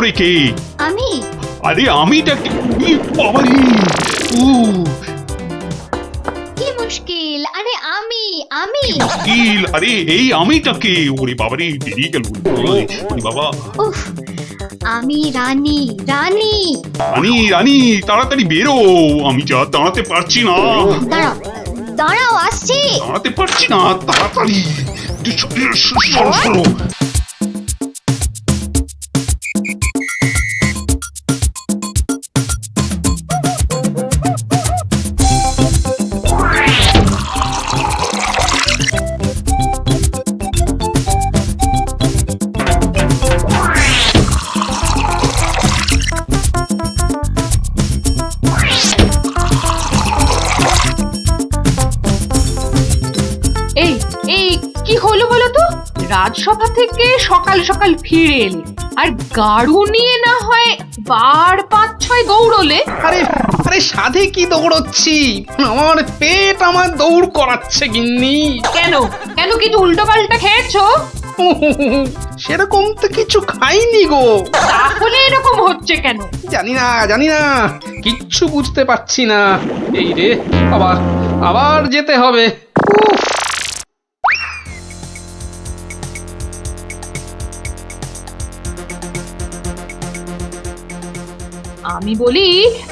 আরে কে? আমি আরে আমিটা কি? বাবারে! ও কি মুশকিল? আরে আমি আমি মুশকিল! আরে এই আমিটা কে? ওরে বাবারে, বেরিয়ে গেল। ওরে বাবা! উফ, আমি রানী রানী। রানী রানী, তাড়াতাড়ি বেরো। আমি যা দাঁড়াতে পারছি না। দাঁড়াও দাঁড়াও, আসছি। দাঁড়াতে পারছি না, তাড়াতাড়ি সরো সরো। এই এই কি হলো বলো তো? রাজসভা থেকে সকাল সকাল ফিরে এলে আর গাড়ু নিয়ে না হয় বার ৫-৬ দৌড়লে। আরে আরে সাধে কি দৌড়চ্ছি, আমার পেট আমার দৌড় করাচ্ছে গিন্নি। কেন কেন কিছু উল্টো পাল্টা খেয়েছো? সেরকম তো কিছু খাইনি গো। তাহলে এরকম হচ্ছে কেন? জানি না কিচ্ছু বুঝতে পারছি না। এই রে, আবার আবার যেতে হবে। উফ, আমি বলি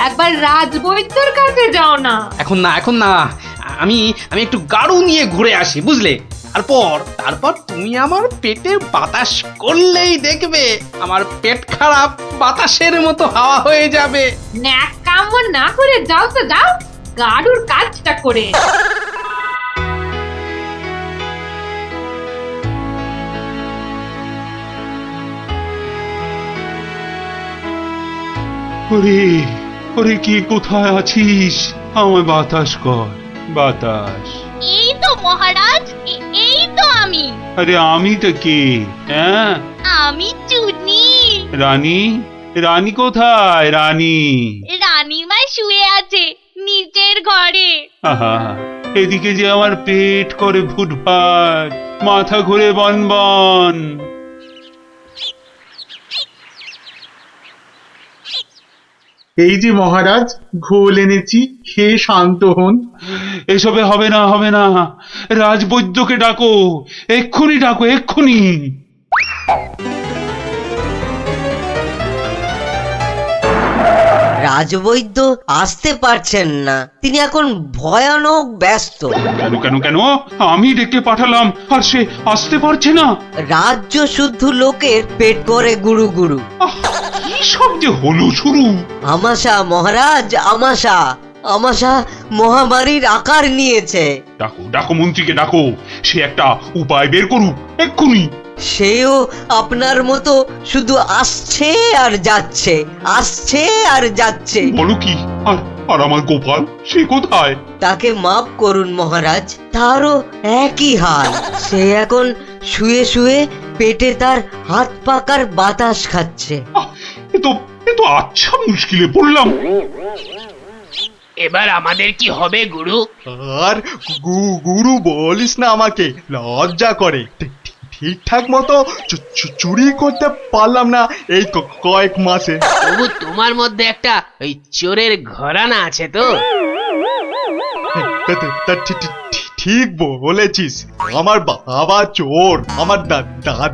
একবার রাজবৈদ্যর কাছে যাও না। এখন না, আমি আমি একটু গাড়ু নিয়ে ঘুরে আসি, বুঝলে? তারপর তুমি আমার পেটে বাতাস করলেই দেখবে আমার পেট খারাপ বাতাসের মতো হাওয়া হয়ে যাবে। ন্যাক কাম না করে যাও তো যাও, গাড়ুর কাজটা করে। ওরে ওরে, কে কোথায় আছিস? আমায় বাতাস কর, বাতাস। এই তো মহারাজ, এই তো আমি। আরে আমিটা কে? হ্যাঁ, আমি চুনি। রানী? রানী কোথায়? রানী? রানীমা শুয়ে আছে নিচের ঘরে। আহা, এদিকে যে আমার পেট করে ফুটফাট, মাথা ঘুরে বনবন। এই যে মহারাজ, ঘোল এনেছি, খেয়ে শান্ত হন। এসবে হবে না, হবে না। রাজবৈদ্যকে ডাকো, এক্ষুনি ডাকো, এক্ষুনি। রাজবৈদ্য আসতে পারছেন না, তিনি এখন ভয়ানক ব্যস্ত। কেন কেন কেন? আমি ডেকে পাঠালাম আর সে আসতে পারছে না? রাজ্য শুদ্ধ লোকের পেট করে গুরু গুরু। আহ, কি সব যে হলো শুরু! আমাশা মহারাজ, আমাশা আমাশা মহামারীর আকার নিয়েছে। ডাকো ডাকো, মন্ত্রীকে ডাকো। সে একটা উপায় বের করুক, এক্ষুনি। সেও আপনার মতো শুধু আসছে আর যাচ্ছে, আসছে আর যাচ্ছে। বলো কি? আর আর আমার গোপাল, সে কোথায়? তাকে মাফ করুন মহারাজ, তারও একই হাল। সে এখন শুয়ে শুয়ে পেটে তার হাত পাকার বাতাস খাচ্ছে। আহ, এ তো আচ্ছা মুশকিলে পড়লাম। এবার আমাদের কি হবে গুরু? আর গুরু বলিস না, আমাকে লজ্জা করে। ঠিকঠাক মতো চুরি করতে পারলাম না এই কয়েক মাসে। তবু তোমার মধ্যে একটা ওই চোরের ঘরানা আছে তো? ঠিক বলেছিস। আমার বাবা চোর, আমার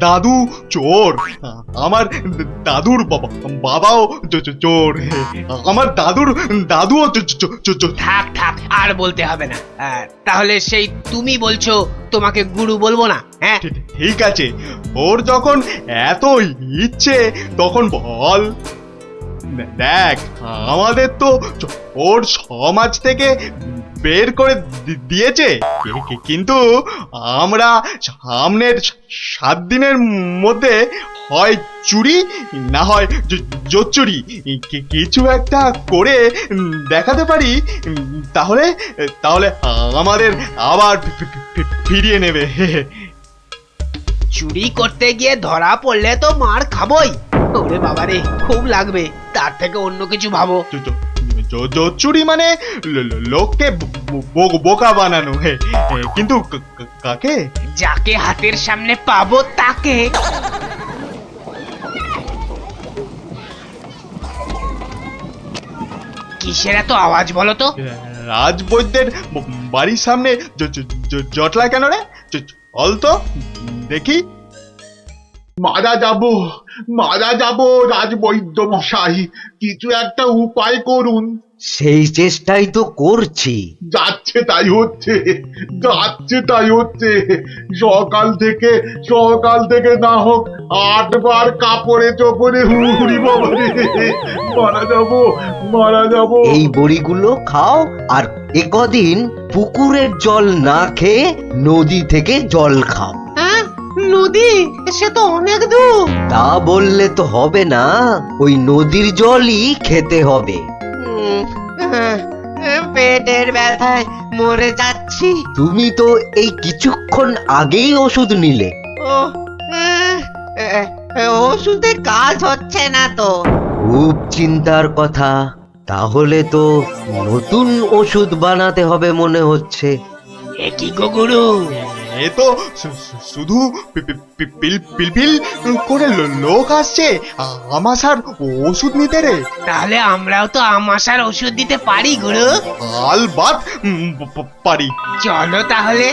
দাদু চোর, আমার দাদুর বাবাও চোর, আমার দাদুর দাদুও চোর। থাক থাক, আর বলতে হবে না। তাহলে সেই তুমি বলছো তোমাকে গুরু বলবো না? হ্যাঁ, ঠিক আছে, ওর যখন এত ইচ্ছে তখন বল। দেখ, আমাদের তো ওর সমাজ থেকে বের করে দিয়েছে, কিন্তু আমরা সামনের 7 দিনের মধ্যে হয় চুরি না হয় জোচ্চুরি কিছু একটা করে দেখাতে পারি, তাহলে তাহলে আমাদের আবার ফিরিয়ে নেবে। চুরি করতে গিয়ে ধরা পড়লে তো মার খাবোই। ওরে বাবারে, খুব লাগবে। তার থেকে অন্য কিছু ভাবো। জোচ্চুরি মানে লোককে বোকা বানানো, কিন্তু কাকে? যাকে হাতের সামনে পাবো তাকে। কিসের এত আওয়াজ বলো তো? রাজবৈদ্যের বাড়ির সামনে জটলা কেন রে? চল তো দেখি। মারা যাব রাজবৈদ্য মশাই, কিছু একটা উপায় করুন। সেই চেষ্টাই তো করছি। যাচ্ছে তাই হচ্ছে, সকাল থেকে না হোক 8 বার কাপড়ে চোপড়ে হুড়ি বাবা রে, মারা যাব। এই বড়িগুলো খাও, আর একদিন পুকুরের জল না খেয়ে নদী থেকে জল খাও। হ্যাঁ, নদী? সে তো অনেক দূর। তা বললে তো হবে না, ওই নদীর জলই খেতে হবে। পেটের ব্যথায় মরে যাচ্ছি। তুমি তো এই কিছুক্ষণ আগেই ওষুধ নিলে। ওষুধে কাজ হচ্ছে না তো। খুব চিন্তার কথা। তাহলে তো নতুন ওষুধ বানাতে হবে মনে হচ্ছে। এ কি গো গুরু? এ তো শুধু পিলপিল করে লোক আসছে আমাশার ওষুধ নিতে রে। তাহলে আমরাও তো আমাশার ওষুধ দিতে পারি গুরু। আলবাত পারি। চলো তাহলে,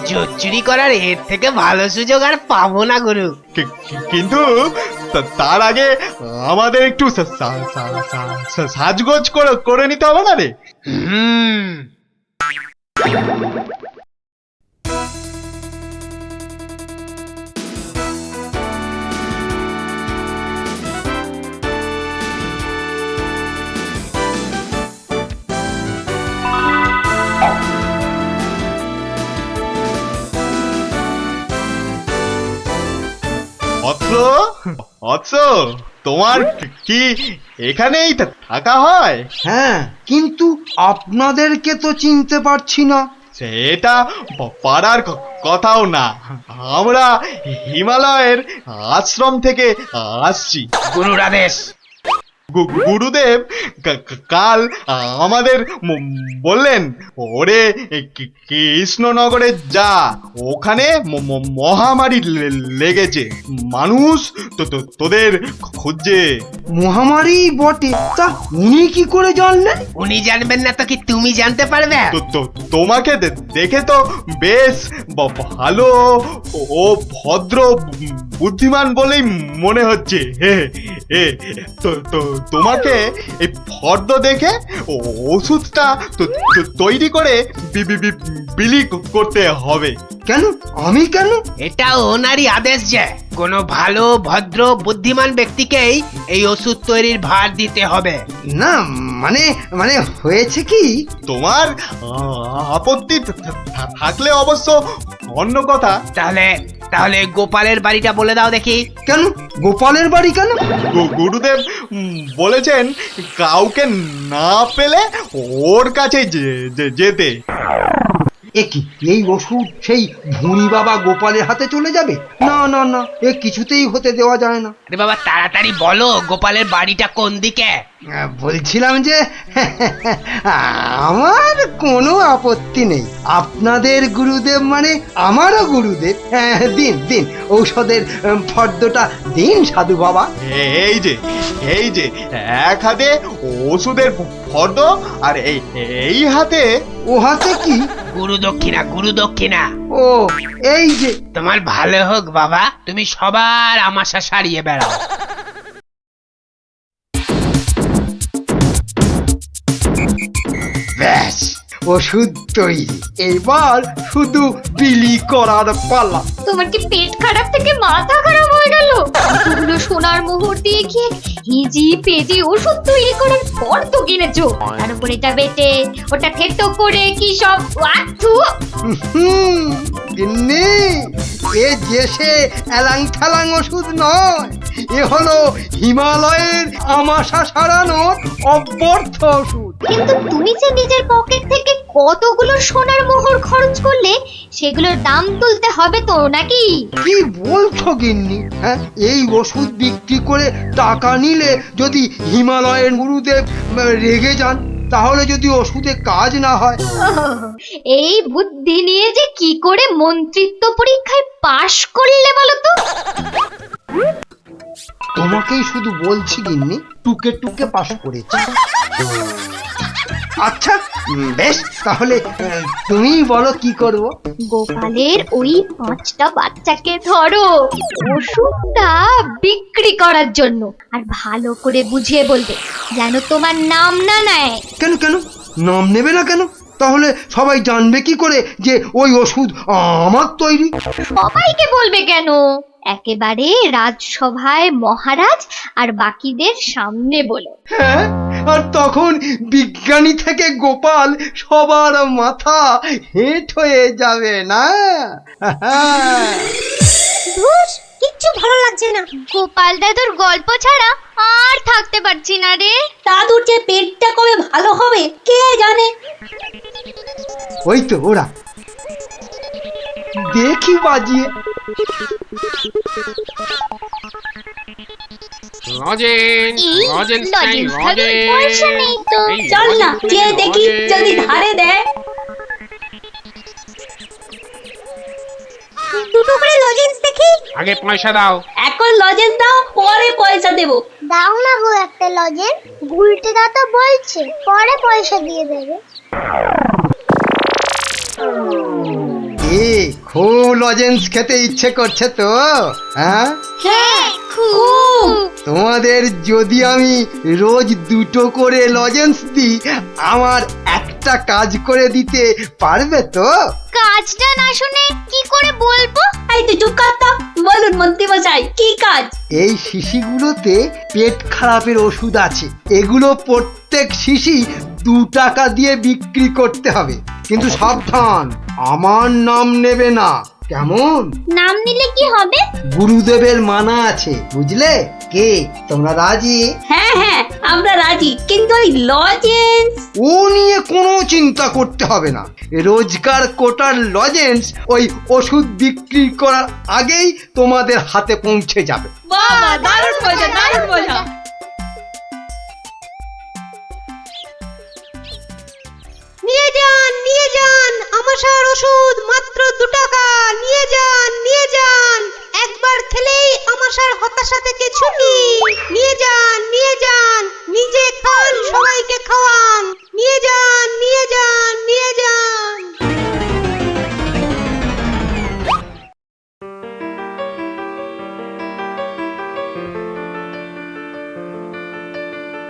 জোর চুরি করার এর থেকে ভালো সুযোগ আর পাবো না গুরু। কিন্তু তার আগে আমাদের একটু সাজগোজ করে নিতে হবে না রে? হুম। তোমার কি এখানেই থাকা হয়? হ্যাঁ, কিন্তু আপনাদেরকে তো চিনতে পারছি না। সেটা পারার কথাও না, আমরা হিমালয়ের আশ্রম থেকে আসছি। গুরুর আদেশ। গুরুদেব কাল আমাদের বললেন, ওরে কৃষ্ণনগরে যা, ওখানে মহামারী লেগেছে, মানুষ তোদের খুঁজছে। মহামারী বটে, তা উনি কি করে জানলেন? উনি জানবেন না তো কি তুমি জানতে পারবে? তোমাকে দেখে তো বেশ ভালো ও ভদ্র বুদ্ধিমান বলেই মনে হচ্ছে। তোমাকে এই ফর্দ দেখে ওষুধটা তৈরি করে বিলি করতে হবে। কেন? আমি কেন? এটা ওনারই আদেশ যে কোনো ভালো ভদ্র বুদ্ধিমান ব্যক্তিকেই এই ওষুধ তৈরির ভার দিতে হবে। না মানে মানে হয়েছে কি, তোমার আপত্তি থাকলে অবশ্য অন্য কথা। তাহলে গোপালের বাড়িটা বলে দাও দেখি। কেন গোপালের বাড়ি কেন? গুরুদেব বলেছেন কাউকে না পেলে ওর কাছে যেতে। কি এই ওষুধ সেই ভুঁড়ি বাবা গোপালের হাতে চলে যাবে? না না না, এ কিছুতেই হতে দেওয়া যায় না। আরে বাবা তাড়াতাড়ি বলো, গোপালের বাড়িটা কোন দিকে? বলছিলাম যে আমার কোনো আপত্তি নেই। আপনাদের গুরুদেব মানে আমারও গুরুদেব। দিন দিন ঔষধের ফর্দটা দিন সাধু বাবা। এই যে এক হাতে ওষুধের ফর্দ, আর এই হাতে। ও হাতে কি? গুরু দক্ষিণা। ও এই যে। তোমার ভালো হোক বাবা, তুমি সবার আমাশা সারিয়ে বেড়াও। ব্যাস, ওষুধ তৈরি, এবার শুধু বিলি করার পালা। তোমার কি পেট খারাপ থেকে মাথা খারাপ হয়ে গেল? এতগুলো সোনার মোহর দিয়ে গিয়ে হিজি পেজি ওষুধ তৈরি করার পর তো কিনেছো, তার উপরে এটা বেটে ওটা থেতো করে কি সব ওয়াথু। গিন্নি, এ যে সে এলাং ঠেলাং ওষুধ নয়, এ হলো হিমালয়ের আমাশা সারানোর অব্যর্থ ওষুধ। কিন্তু তুমি যে নিজের পকেট থেকে কতগুলো সোনার মোহর খরচ করলে, সেগুলোর দাম তুলতে হবে তো নাকি? কি বলছো গিন্নি? হ্যাঁ, এই ওষুধ বিক্রি করে টাকা নিলে যদি হিমালয়ের গুরুদেব রেগে যান, তাহলে যদি ওষুধে কাজ না হয়। এই বুদ্ধি নিয়ে যে কি করে মন্ত্রিত্ব পরীক্ষায় পাশ করলে বলো তো? তোমাকেই শুধু বলছি গিন্নি, টুকে টুকে পাশ করেছি। আচ্ছা বেশ, তাহলে তুমি বলো কি করব? গোপালের ওই 5টা বাচ্চাকে ধরো ওষুধটা বিক্রি করার জন্য, আর ভালো করে বুঝিয়ে বলবে যেন তোমার নাম না নেয়। কেন কেন নাম নেবে না কেন? তাহলে সবাই জানবে কি করে যে ওই ওষুধ আমার তৈরি? সবাইকে বলবে কেন, একেবারে রাজসভায় মহারাজ আর বাকিদের সামনে বলো। হ্যাঁ, আর তখন বিজ্ঞানী থেকে গোপাল সবার মাথা হেঁট হয়ে যাবে না? কিচ্ছু ভালো লাগছে না, গোপাল দাদুর গল্প ছাড়া আর থাকতে পারছি না রে। দাদুর যে পেটটা কবে ভালো হবে কে জানে। ওই তো ওরা, দেখি বাজিয়ে। চল না যে দেখি যদি ধারে দেয়। দুটো করে লজেন্স দেখি। আগে পয়সা দাও। এখন লজেন্স দাও, পরে পয়সা দেবো। দাও না গো একটা লজেন্স, গুলটে দা তো বলছে পরে পয়সা দিয়ে দেবে। খুব লজেন্স খেতে ইচ্ছে করছে তো? হ্যাঁ হ্যাঁ খুব। তোমাদের যদি আমি রোজ 2টো করে লজেন্স দিই, আমার একটা কাজ করে দিতে পারবে তো? কাজটা না শুনে কি করে বলবো? এই তো চুপ কর তো, বলুন মন্ত্রী মশাই কি কাজ? এই শিশিগুলোতে পেট খারাপের ওষুধ আছে, এগুলো প্রত্যেক শিশি 2 টাকা দিয়ে বিক্রি করতে হবে, কিন্তু সাবধান, আমার নাম নেবে না, কেমন? নাম নিলে কি হবে? গুরুদেবের মানা আছে, বুঝলে? কে তোমরা রাজি? হ্যাঁ হ্যাঁ আমরা রাজি, কিন্তু ওই লজেন্স ও নিয়ে কোনো চিন্তা করতে হবে না, রোজকার কোটার লজেন্স ওই ওষুধ বিক্রি করার আগেই তোমাদের হাতে পৌঁছে যাবে। বাবা দারুণ মজা, দারুণ মজা। নিয়ে যান আমাশার ওষুধ, মাত্র 2 টাকা। নিয়ে যান একবার খেলেই আমাশার হতাশা থেকে ছুটি। নিয়ে যান নিজে খান, সবাইকে খাওয়ান। নিয়ে যান।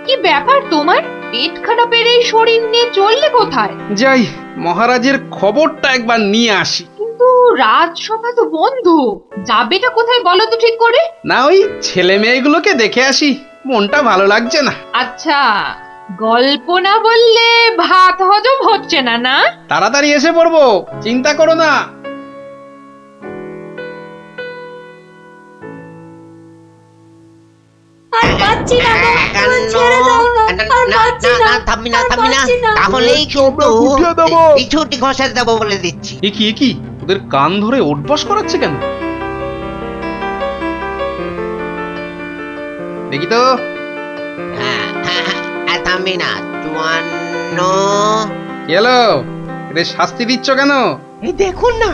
কি ব্যাপার তোমার? পেট খারাপের এই শরীর নিয়ে চললে কোথায়? যাই মহারাজের খবরটা একবার নিয়ে আসি। কিন্তু রাজসভা তো বন্ধ, যাবেটা কোথায় বলো তো ঠিক করে? না, ওই ছেলে মেয়েগুলোকে দেখে আসি, মনটা ভালো লাগছে না। আচ্ছা, গল্প না বললে ভাত হজম হচ্ছে না না? তাড়াতাড়ি এসে পড়বো, চিন্তা করো না। আর পাচ্ছি না গো, আমার ছেড়ে দাও না, আর পাচ্ছি না, থামবি না, তাহলেই কিন্তু এই ছুটি ঘষে দেবো বলে দিচ্ছি। এ কি ওদের কান ধরে ওঠবস করাচ্ছে কেন? দেখি তো। থামবি না, 54। কি হলো? এদের শাস্তি দিচ্ছ কেন? এই দেখুন না,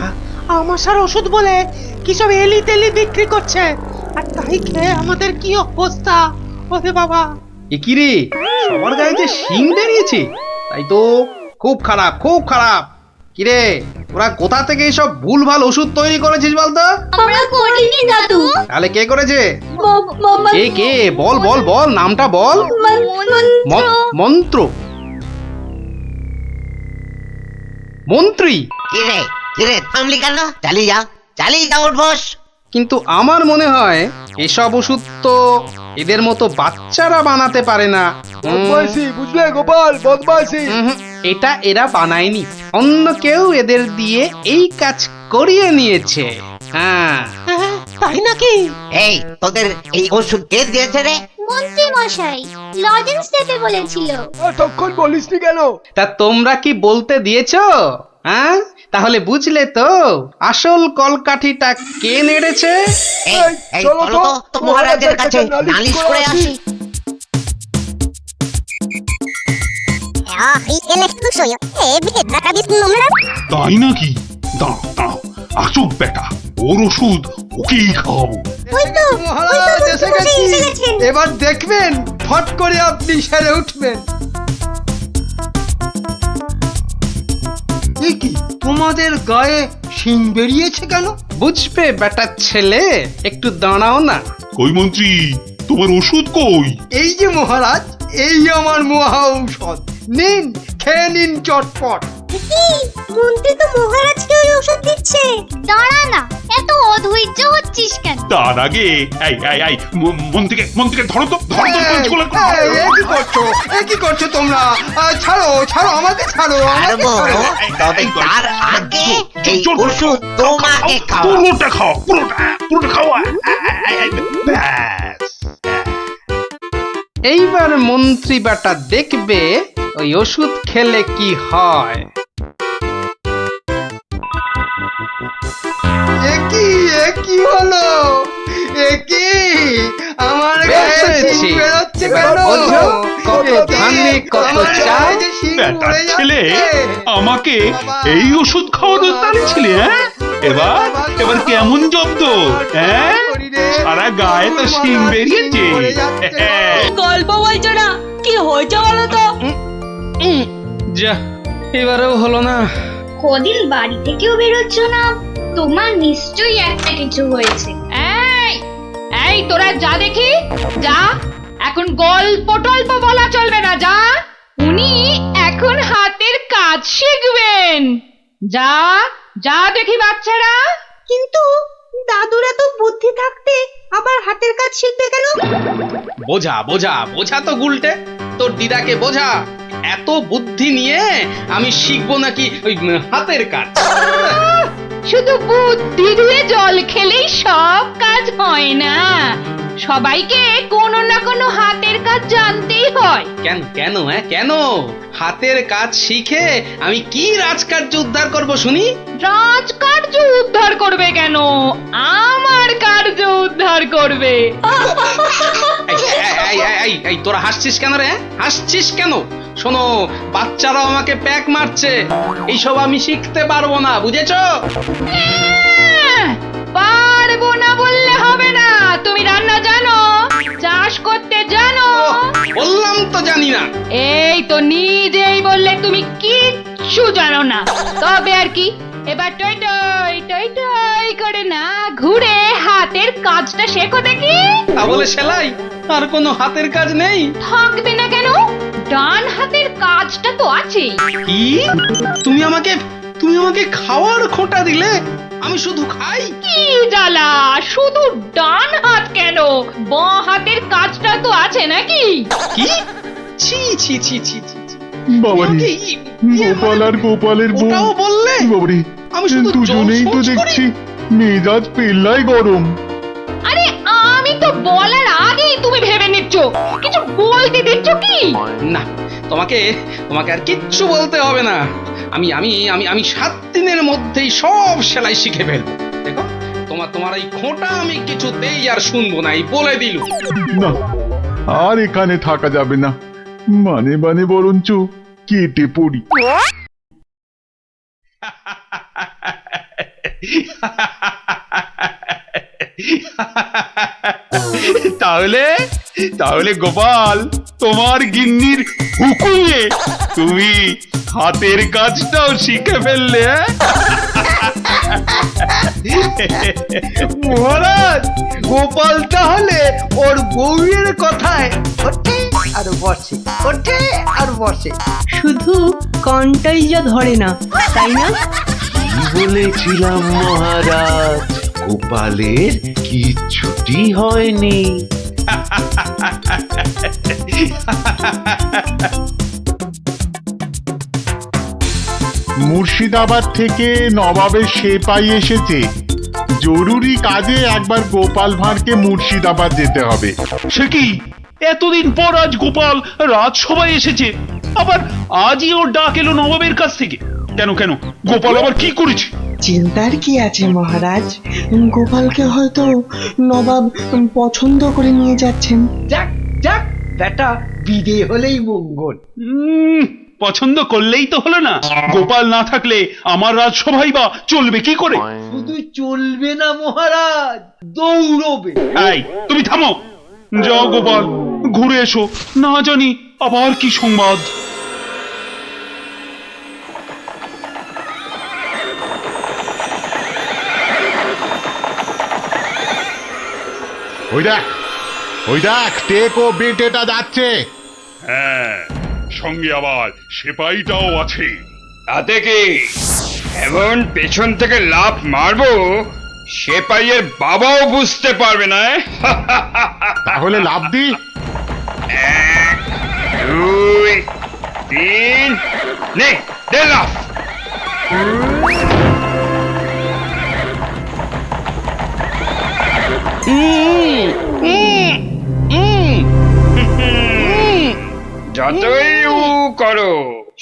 আমাশার ওষুধ বলে কি সব এলি তেলি বিক্রি করছে, আর তাই খেয়ে আমাদের কি অবস্থা। ওরে বাবা, এ কি রে, সবার গায়ে যে শিং বেরিয়েছে, তাই তো খুব খারাপ। কিরে, ওরা কোথা থেকে এইসব ভুলভাল ওষুধ তৈরি করেছিস বলতো? আমরা করিনি দাদু। তাহলে কে করেছে? কে বল নামটা বল। মন্ত্রী। কিরে থামলি কেন? চালিয়ে যা উঠবস। কিন্তু আমার মনে হয় এসব ওষুধ তো এদের মতো বাচ্চারা বানাতে পারে না। বুঝলে গোপাল, বদমাইশি। এটা এরা বানায়নি, অন্য কেউ এদের দিয়ে এই কাজ করিয়ে নিয়েছে। হ্যাঁ তাই নাকি? এই তোদের এই ওষুধ কে দিয়েছে রে? মন্ত্রী মশাই লজেন্স দিতে বলেছিল। তখন বলিসনি কেন? তা তোমরা কি বলতে দিয়েছো? হ্যাঁ, তাহলে বুঝলে তো আসল কলকাঠিটা কে নেড়েছে। এই চলো তো মহারাজের কাছে নালিশ করে আসি। তাই নাকি? দাঁড়াও, আসুক বেটা, ওর ওষুধ ওকেই খাওয়াবো। মহারাজ এসে গেছি, এবার দেখবেন ফট করে আপনি সেরে উঠবেন। এ কি তোমাদের গায়ে শিং বেরিয়েছে কেন? বুঝবে বেটা ছেলে, একটু দাঁড়াও না। কই মন্ত্রী, তোমার ওষুধ কই? এই যে মহারাজ, এই আমার মহা ঔষধ, নিন খেয়ে নিন চটপট। মন্ত্রী তো মহারাজকে ওই ওষুধ দিচ্ছে। দাঁড়া না, এত অধৈর্য হচ্ছিস কেন? তার আগে এই মন্ত্রীকে ধরো তো, ধরো তো, পাঁচগুলো ধরো। এ কি করছো? এ কি করছো তোমরা? ছাড়ো ছাড়ো, আমাকে ছাড়ো, আমাকে ছাড়ো। তবে তার আগে এই জোর করে ওষুধ তোমাকে খাওয়া। পুরোটা খাও, পুরোটা খাওয়া। ব্যাস। এইবার মন্ত্রী বেটা দেখবে ওই ওষুধ খেলে কি হয়। এ কি হলো? এ কি আমার গায়ে বেশ শিং হয়েছে। বেরোচ্ছে এবার কেন? বোঝো, কত এ কি? ধানে কত আমার চাল। গায়ে যে শিং বেটার উড়ে ছেলে যাচ্ছে। আমাকে এই ওষুধ খাওয়ানোর টানছিলে, হ্যাঁ? এবার কেমন জব্দ, হ্যাঁ? সারা গায়ে তো শিং বেরিয়েছে। গল্প বলছো না, কি হয়েছে বলো তো? যা, এবারেও হলো না। কদিন বাড়ি থেকেও বেরোচ্ছ না, তোমার নিশ্চয়ই একটা কিছু হয়েছে। এই এই তোরা যা দেখি, যা। এখন গল্প টল্প বলা চলবে না, যা। উনি এখন হাতের কাজ শিখবেন। যা যা দেখি বাচ্চারা। কিন্তু দাদুরা তো বুদ্ধি থাকতে আবার হাতের কাজ শিখবে কেন? বোঝা বোঝা বোঝা তো গুলটে, তোর দিদাকে বোঝা। এত বুদ্ধি নিয়ে আমি শিখবো নাকি ওই হাতের কাজ? শুধু বুদ্ধি দিয়ে জল খেলেই সব কাজ হয় না, সবাইকে কোনো না কোনো হাতের কাজ জানতেই হয়। কেন কেন কেন? হাতের কাজ শিখে আমি কি রাজকার্য উদ্ধার করব শুনি? রাজকার্য উদ্ধার করবে কেন, আমার কার্য উদ্ধার করবে। এই তোরা হাসছিস কেন রে? হাসছিস কেন? শোনো, বাচ্চারাও আমাকে প্যাক মারছে, এইসব আমি শিখতে পারবো না, বুঝেছো? পারবো না বললে হবে না। তুমি রান্না জানো, চাষ করতে জানো। বললাম তো জানি না। এই তো নিজেই বললে তুমি কিচ্ছু জানো না। তবে আর কি, এবার টই টই টই টই করে না ঘুরে হাতের কাজটা শেখো দেখি। তা বলে সেলাই? আর কোনো হাতের কাজ নেই? থাকবে না কেন, ডান হাতের কাজটা তো আছেই। কি? তুমি আমাকে খাওয়ার খোঁটা দিলে? আমি শুধু খাই? কি জ্বালা, শুধু ডান হাত কেন, বাঁ হাতের কাজটা তো আছে নাকি? কি? ছি ছি ছি ছি ছি ছি। বাবারে, আমাকে গোপাল আর গোপালের বউ, ওটাও বললে? বাবারে, আমি শুধু দুজনেই তো জোর সোচ করি। দেখছি মেজাজ পেল্লাই গরম। আরে আমি তো বলার আগেই তুমি ভেবে নিচ্ছ, কিছু বলতে দিচ্ছ কি? না, তোমাকে আর কিচ্ছু বলতে হবে না। আমি আমি আমি আমি 7 দিনের মধ্যেই সব সেলাই শিখে ফেলবো। দেখো, তোমার এই খোঁটা আমি কিছুতেই আর শুনবো না, এই বলে দিল। না, আর এখানে থাকা যাবে না, মানে বরঞ্চ কেটে পড়ি। তাহলে গোপাল, তোমার গিন্নির হুকুমে তুমি হাতের কাজটাও শিখে ফেললে, হ্যাঁ? মহারাজ, গোপাল তাহলে ওর বউয়ের কথায় ওঠে আর বসে, ওঠে আর বসে। শুধু কনটাই যা ধরে না, তাই না? বলেছিলাম মহারাজ, গোপালের কিচ্ছুটি হয়নি। মুর্শিদাবাদ থেকে নবাবের সেপাই এসেছে, জরুরি কাজে একবার গোপাল ভাঁড়কে মুর্শিদাবাদ যেতে হবে। সে কি, এতদিন পর আজ গোপাল রাজসভায় এসেছে, আবার আজই ওর ডাক এলো নবাবের কাছ থেকে? কেন গোপাল আবার কি করেছে? চিন্তার কি আছে মহারাজ, গোপালকে হয়তো নবাব পছন্দ করে নিয়ে যাচ্ছেন। যাক যাক, বেটা বিদে হলেই মঙ্গল। পছন্দ করলেই তো হলো না? গোপাল না থাকলে আমার রাজসভাই বা চলবে কি করে? শুধু চলবে না মহারাজ, দৌড়বে। এই, তুমি থামো। যাও গোপাল, ঘুরে এসো, না জানি আবার কি সংবাদ। ওই দেখ টেকো বেটেটা যাচ্ছে। হ্যাঁ, সঙ্গে আবার সেপাইটাও আছে। তাতে কি এমন পেছন থেকে লাফ মারবো সেপাইয়ের বাবাও বুঝতে পারবে না। তাহলে লাফ দি। 1 2 3 নে দে লাফ। যতই উ করো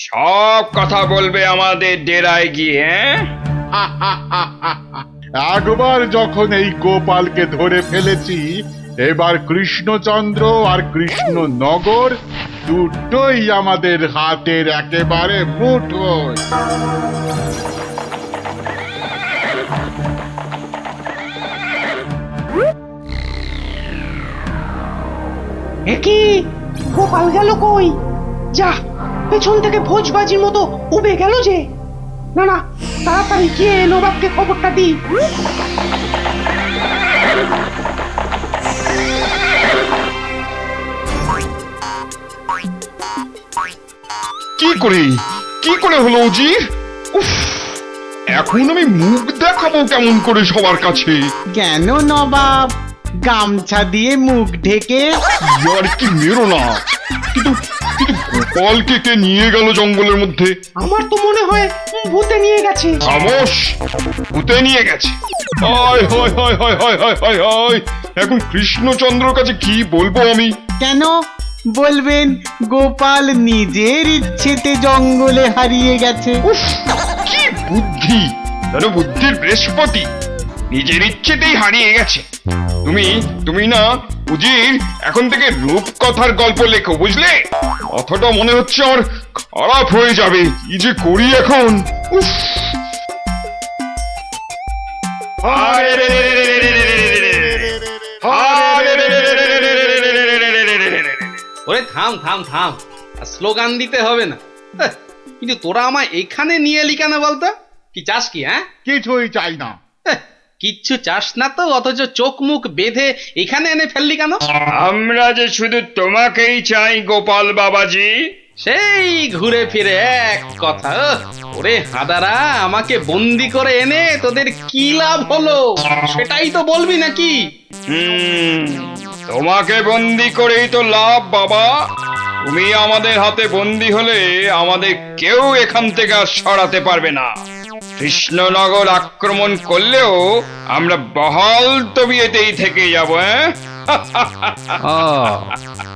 সব কথা বলবে আমাদের ডেরায় গিয়ে। একবার যখন এই গোপালকে ধরে ফেলেছি, এবার কৃষ্ণচন্দ্র আর কৃষ্ণনগর দুটোই আমাদের হাতের একেবারে মুঠোয়। একই গোপাল গেল কই? যা, পেছন থেকে ভোজবাজির মতো উবে গেল যে। না না, তাড়াতাড়ি গিয়ে নবাবকে খবরটা দি। কি করে হলো উজির? উফ, এখন আমি মুখ দেখাবো কেমন করে সবার কাছে? কেন নবাব, গামছা দিয়ে মুখ ঢেকে? আর কি মেরো না। কিন্তু কিন্তু গোপালকে কে নিয়ে গেল জঙ্গলের মধ্যে? আমার তো মনে হয় ভূতে নিয়ে গেছে। খামোশ, ভূতে নিয়ে গেছে। হায় হায় হায় হায় হায় হায় হায় হায়, এখন কৃষ্ণচন্দ্রর কাছে কি বলবো আমি? কেন বলবেন গোপাল নিজের ইচ্ছেতে জঙ্গলে হারিয়ে গেছে? উফ, কি বুদ্ধি! যেন বুদ্ধির বৃহস্পতি, নিজের ইচ্ছেতেই হারিয়ে গেছে। তুমি না উজির, এখন থেকে রূপকথার গল্প লেখো, বুঝলে? কথাটা মনে হচ্ছে আমার খারাপ হয়ে যাবে। কি যে করি এখন! উফ, ওরে থাম থাম থাম, আর স্লোগান দিতে হবে না। কিন্তু তোরা আমায় এখানে নিয়ে এলি কেন বলতো? কি চাস কি? হ্যাঁ, কিছুই চাই না। কিচ্ছু চাস না তো, অথচ চোখ মুখ বেঁধে এখানে এনে ফেললি কেন? আমরা যে শুধু তোমাকেই চাই গোপাল বাবাজি। সেই ঘুরে ফিরে এক কথা। ওরে হাদারা, আমাকে বন্দি করে এনে তোদের কি লাভ হলো সেটাই তো বলবি নাকি? তোমাকে বন্দি করেই তো লাভ বাবা। তুমি আমাদের হাতে বন্দি হলে আমাদের কেউ এখান থেকে আর সরাতে পারবে না। কৃষ্ণনগর আক্রমণ করলেও আমরা বহাল তবিয়েতেই থেকে যাব।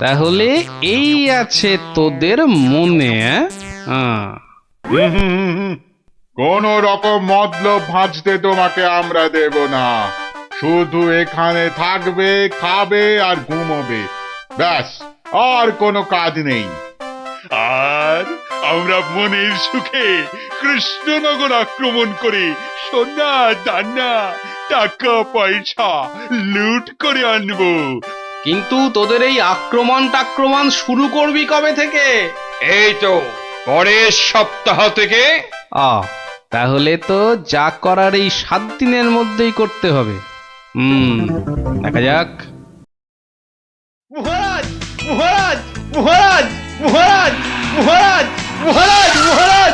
তাহলে এই আছে তোদের মনে? কোন রকম মতলব ভাঁজতে তোমাকে আমরা দেব না। শুধু এখানে থাকবে, খাবে আর ঘুমোবে, ব্যাস, আর কোনো কাজ নেই। আর আমরা মনের সুখে কৃষ্ণনগর আক্রমণ করে সোনা দানা টাকা পয়সা লুট করে আনবো। কিন্তু তোদের এই আক্রমণ শুরু করবি কবে থেকে? এই তো পরের সপ্তাহ থেকে। তাহলে তো যা করার এই 7 দিনের মধ্যেই করতে হবে। দেখা যাক। মহারাজ মহারাজ মহারাজ মহারাজ মহারাজ মহারাজ মহারাজ,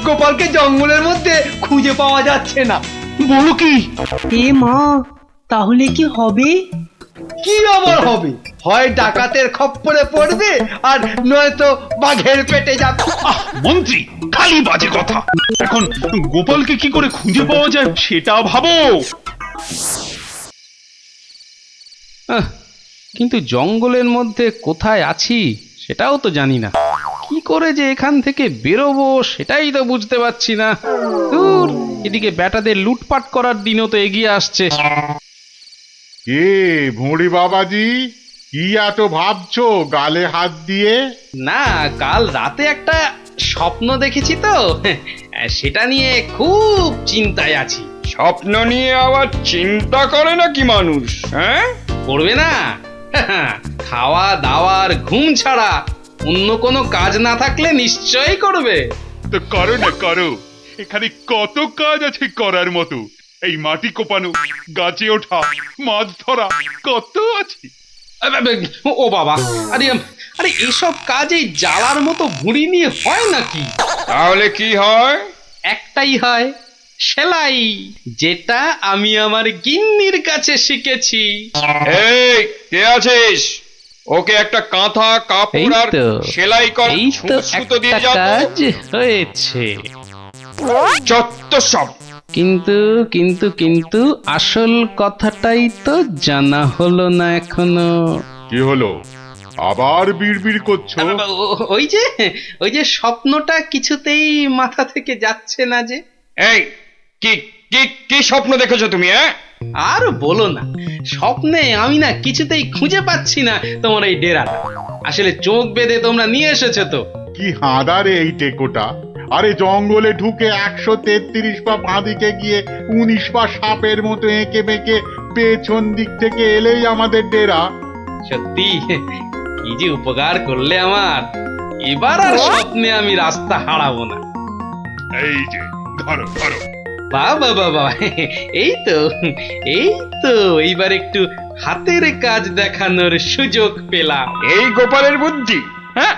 গোপালকে জঙ্গলের মধ্যে খুঁজে পাওয়া যাচ্ছে না। বলো কি? এ মা, তাহলে কি হবে? কি আবার হবে? হয় ডাকাতের খপ্পরে পড়বে, আর নয়তো বাঘের পেটে যাবে। মন্ত্রী, খালি বাজে কথা। এখন গোপালকে কি করে খুঁজে পাওয়া যায় সেটা ভাবো। কিন্তু জঙ্গলের মধ্যে কোথায় আছি সেটাও তো জানি না। কি করে যে এখান থেকে বেরোবো সেটাই তো বুঝতে পারছি না। দূর, এদিকে বেটাদের লুটপাট করার দিনও তো এগিয়ে আসছে। কে ভুঁড়ি বাবাজি, কি এত ভাবছো গালে হাত দিয়ে? না, কাল রাতে একটা স্বপ্ন দেখেছি তো, সেটা নিয়ে খুব চিন্তায় আছি। স্বপ্ন নিয়ে আবার চিন্তা করে নাকি মানুষ? হ্যাঁ, করবে না? খাওয়া দাওয়ার ঘুম ছাড়া অন্য কোনো কাজ না থাকলে নিশ্চয়ই করবে। তো করো না, করো। এখানে কত কাজ আছে করার মতো। এই মাটি কোপানো, গাছে ওঠা, মাছ ধরা, কত আছে। ও বাবা, আরে আরে এসব কাজ এই জ্বালার মতো ভুঁড়ি নিয়ে হয় নাকি? তাহলে কি হয়? একটাই হয়, সেলাই, যেটা আমি আমার গিন্নির কাছে শিখেছি। এই কে আছিস? ওকে একটা কাঁথা কাপড় আর সেলাই কর, সুতো দিয়ে যা। কাজ হয়েছে, যত সব। কিন্তু কিন্তু কিন্তু আসল কথাটাই তো জানা হলো না এখনো। কি হলো? আবার বিড়বিড় করছো? ওই যে স্বপ্নটা কিছুতেই মাথা থেকে যাচ্ছে না যে। এই কি কি কি স্বপ্ন দেখেছো তুমি? আর বলো না, স্বপ্নে আমি না কিছুতেই খুঁজে পাচ্ছি না তোমার এই ডেরাটা। আসলে চোখ বেঁধে তোমরা নিয়ে এসেছো তো। কি হাঁদারে এই টেকোটা! আরে জঙ্গলে ঢুকে 133 পা বাঁদিকে গিয়ে 19 পা সাপের মতো এঁকে বেঁকে পেছন দিক থেকে এলেই আমাদের ডেরা। সত্যি কি যে উপকার করলে আমার, এবার আর স্বপ্নে আমি রাস্তা হারাবো না। এই যে ধরো ধরো। বাবা বাবা, এই তো এইবার একটু হাতের কাজ দেখানোর সুযোগ পেলাম। এই গোপালের বুদ্ধি, হ্যাঁ,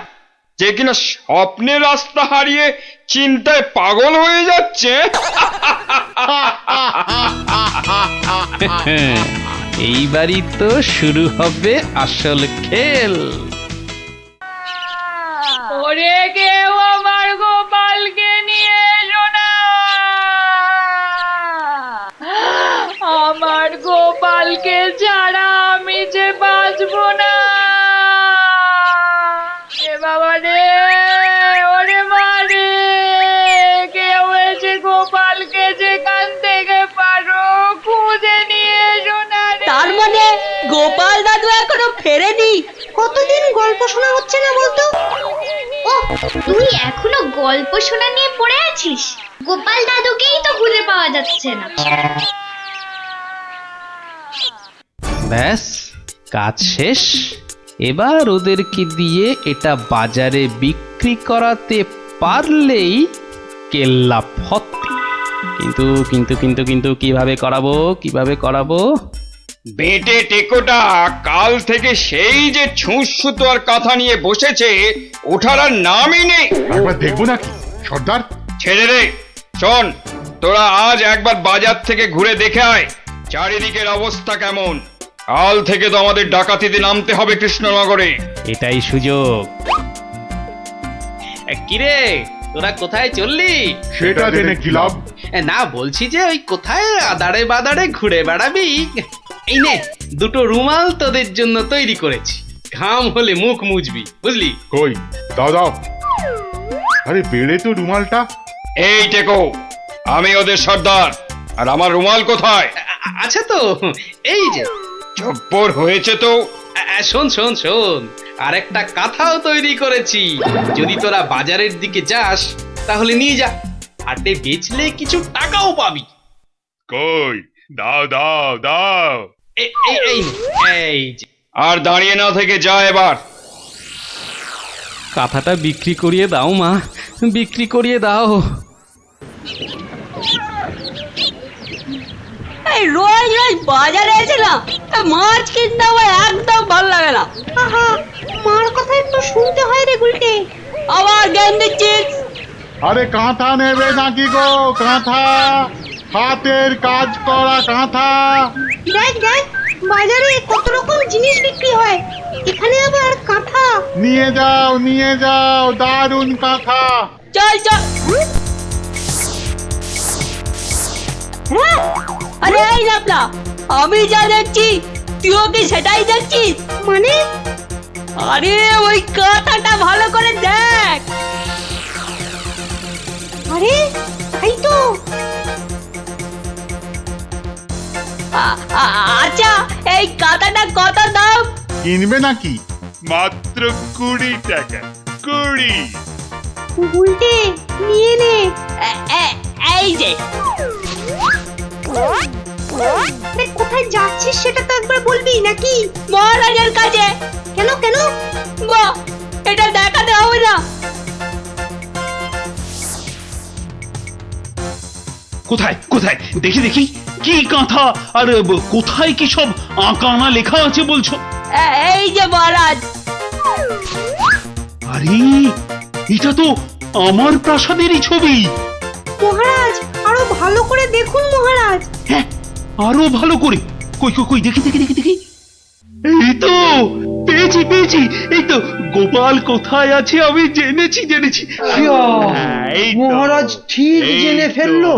যে কিনা স্বপ্নে রাস্তা হারিয়ে চিন্তায় পাগল হয়ে যাচ্ছে। এইবারই তো শুরু হবে আসল খেল। ওরে কেউ আমার গোপালকে নিয়ে এসো না, আমার গোপালকে ছাড়া আমি যে বাঁচবো না। এ বাবা রে, ওরে মা রে, কেউ এসে গোপালকে যেখান থেকে পারো খুঁজে নিয়ে এসো না রে। তার মানে গোপাল দাদু এখনো ফেরেনি? কতদিন গল্প শোনা হচ্ছে না বলতো? ও, তুই এখনো গল্প শোনা নিয়ে পড়ে আছিস? গোপাল দাদুকেই তো খুঁজে পাওয়া যাচ্ছে না। ব্যাস, কাজ শেষ। এবার ওদেরকে দিয়ে এটা বাজারে বিক্রি করাতে পারলেই কেল্লা ফতে। কিন্তু কিন্তু কিন্তু কিন্তু কিভাবে করাবো? বেটে টেকোটা কাল থেকে সেই যে ছুঁচ সুতো আর কাঁথা নিয়ে বসেছে, ওঠার আর নামই নেই। একবার দেখবো নাকি সর্দার? ছেড়ে রে। শোন, তোরা আজ একবার বাজার থেকে ঘুরে দেখে আয় চারিদিকের অবস্থা কেমন। কাল থেকে তো আমাদের ডাকাতিতে নামতে হবে কৃষ্ণনগরে। এটাই সুযোগ। কিরে, তোরা কোথায় চললি? সেটা জেনে কি লাভ? না, বলছি যে ওই কোথায় আদারে বাদারে ঘুরে বেড়াবি। এই নে, দুটো রুমাল তোদের জন্য তৈরি করেছি, ঘাম হলে মুখ মুছবি, বুঝলি? কই দাদা? আরে বেড়ে তো রুমালটা। এই টেকো, আমি ওদের সর্দার, আর আমার রুমাল কোথায়? আচ্ছা তো, এই যে। চপ্পর হয়েছে তো। শোন, আর একটা কাঁথাও তৈরি করেছি। যদি তোরা বাজারের দিকে যাস তাহলে নিয়ে যা, হাটে বেচলে কিছু টাকাও পাবি। কই, দাও দাও দাও। এই যে। আর দাঁড়িয়ে না থেকে যা এবার। কাঁথাটা বিক্রি করিয়ে দাও মা, বিক্রি করিয়ে দাও। এই রোজ বাজারে এসে না মাছ কিনতে আমার একদম ভালো লাগে না। মার কথা একটু শুনতে হয় রে গুলটে। আবার জ্ঞান দিচ্ছিস? আরে কাঁথা নেবে নাকি গো? কাঁথা, হাতের কাজ করা কাঁথা। দেখ বাজারে কত রকম জিনিস বিক্রি হয়, এখানে আবার কাঁথা। নিয়ে যাও, দারুণ কাঁথা। চল। আরে এই লাপলা, আমি যা দেখছি তুইও কি সেটাই দেখছিস? মানে? আরে ওই কাঁথাটা ভালো করে দেখ। আরে তাই তো। আচ্ছা, এই কাঁথাটা কত দাম? কিনবে নাকি? মাত্র 20 টাকা। 20। গুলটে নিয়ে নে। এই যে। কোথায় যাচ্ছিস সেটা তো একবার বলবি নাকি? মহারাজের কাছে। কেন? বাহ, এটা দেখাতে হবে না? কোথায় কোথায় দেখি দেখি কি কাঁথা আর কোথায় কি সব আঁকানা লেখা আছে বলছো? এই যে মহারাজ। আরে এটা তো আমার প্রাসাদেরই ছবি। মহারাজ আরো ভালো করে দেখুন মহারাজ। হ্যাঁ আরো ভালো করে, কই কই কই দেখি দেখি দেখি দেখি, এই তো পেয়েছি পেয়েছি, এই তো গোপাল কোথায় আছে আমি জেনেছি জেনেছি। এই তো, মহারাজ ঠিক এই জেনে তো। ফেললো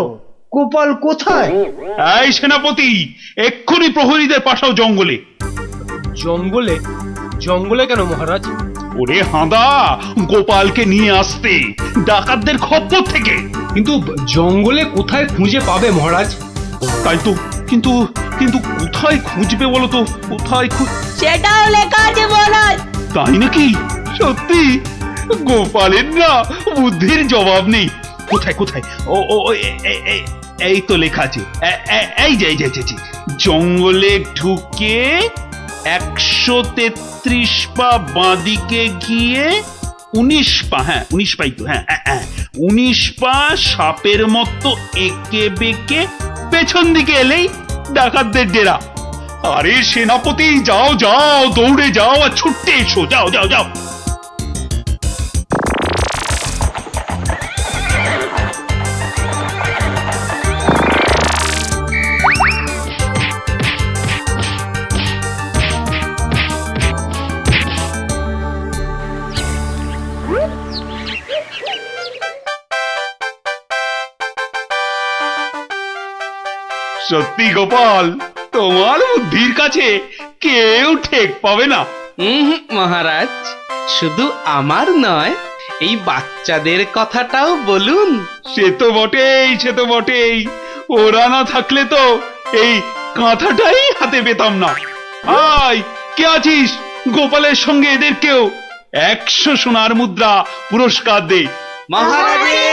গোপাল কোথায়। এই সেনাপতি, এক্ষুনি প্রহরীদের পাঠাও জঙ্গলে। জঙ্গলে? জঙ্গলে কেন মহারাজ? ওরে হাঁদা, গোপালকে নিয়ে আসতে ডাকাতদের খপ্পর থেকে। কিন্তু জঙ্গলে কোথায় খুঁজে পাবে মহারাজ? তাই তো, কিন্তু কিন্তু কোথায় খুঁজবে বলো তো, কোথায় সেটাও লেখা আছে মহারাজ। তাই নাকি? সত্যি? গোপালের না বুদ্ধির জবাব নেই। কোথায় কোথায়? ও ও এই তো লেখা আছে, এই যে এই যে এই যে, জঙ্গলে ঢুকে 133 পা বাঁদিকে গিয়ে 19 পা, হ্যাঁ 19 পাই তো, হ্যাঁ 19 পা সাপের মতো এঁকে বেঁকে পেছন দিকে এলেই ডাকাতদের ডেরা। আরে সেনাপতি, যাও যাও, দৌড়ে যাও আর ছুটতে এসো, যাও যাও যাও। সত্যি গোপাল, তোমার বুদ্ধির কাছে কেউ ঠেক পাবে না। মহারাজ, শুধু আমার নয়, এই বাচ্চাদের কথাটাও বলুন। সে তো বটেই, সে তো বটেই, ওরা না থাকলে তো এই কাঁথাটাই হাতে পেতাম না। আয়, কে আছিস? গোপালের সঙ্গে এদেরকেও 100 সোনার মুদ্রা পুরস্কার দে। মহারাজের